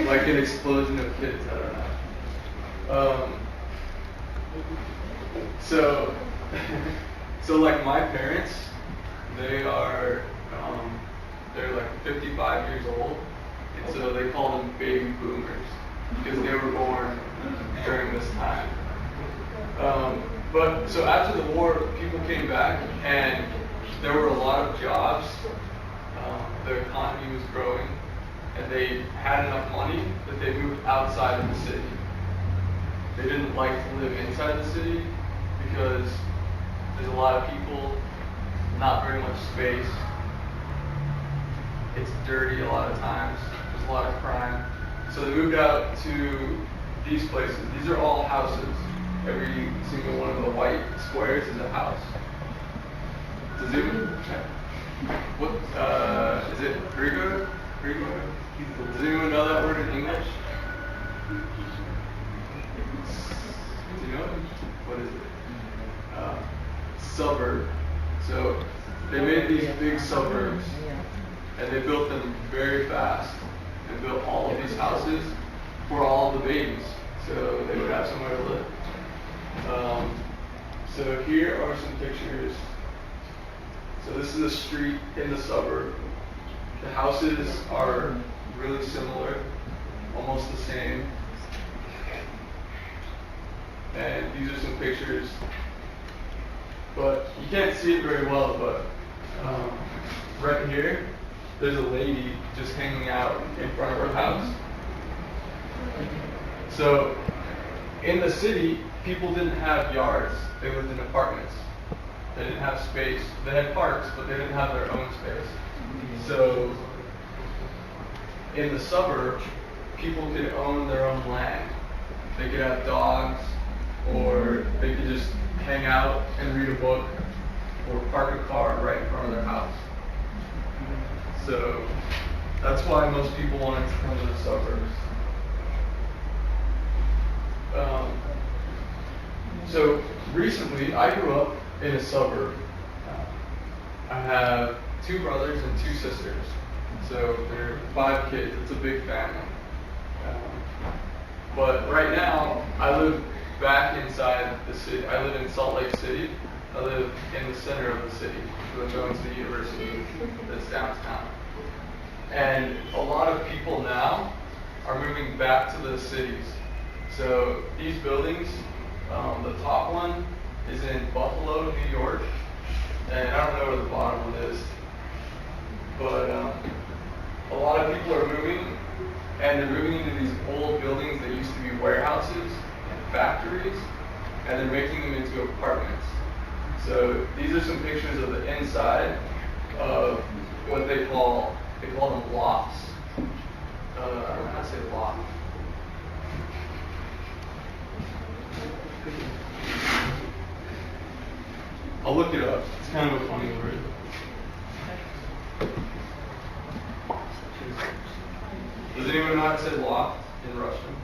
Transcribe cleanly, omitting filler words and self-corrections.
like an explosion of kids. I don't know. So, so like my parents, they are, they're like 55 years old, and so they call them baby boomers because they were born during this time. But so after the war, people came back, and there were a lot of jobs. The economy was growing, and they had enough money that they moved outside of the city. They didn't like to live inside the city because there's a lot of people, not very much space. It's dirty a lot of times. There's a lot of crime. So they moved out to these places. These are all houses. Every single one of the white squares is a house. To zoom in? What, is it Grigo? Does anyone know that word in English? Do you know it? What is it? Suburb. So they made these big suburbs, and they built them very fast, and built all of these houses for all of the babies, so they would have somewhere to live. So here are some pictures. So this is a street in the suburb. The houses are really similar, almost the same. And these are some pictures, but you can't see it very well, but right here, there's a lady just hanging out in front of her house. So in the city, people didn't have yards. They lived in apartments. They didn't have space. They had parks, but they didn't have their own space. So in the suburb, people could own their own land. They could have dogs, or they could just hang out and read a book, or park a car right in front of their house. So that's why most people wanted to come to the suburbs. So recently, I grew up in a suburb. I have 2 brothers and 2 sisters. So there are 5 kids. It's a big family. But right now, I live back inside the city. I live in Salt Lake City. I live in the center of the city. I'm going to the university that's downtown. And a lot of people now are moving back to the cities. So these buildings, the top one is in Buffalo, New York, and I don't know where the bottom one is, but a lot of people are moving, and they're moving into these old buildings that used to be warehouses and factories, and they're making them into apartments. So these are some pictures of the inside of what they call them lofts. I don't know how to say loft. I'll look it up. It's kind of a funny word. Does anyone know how to say loft in Russian?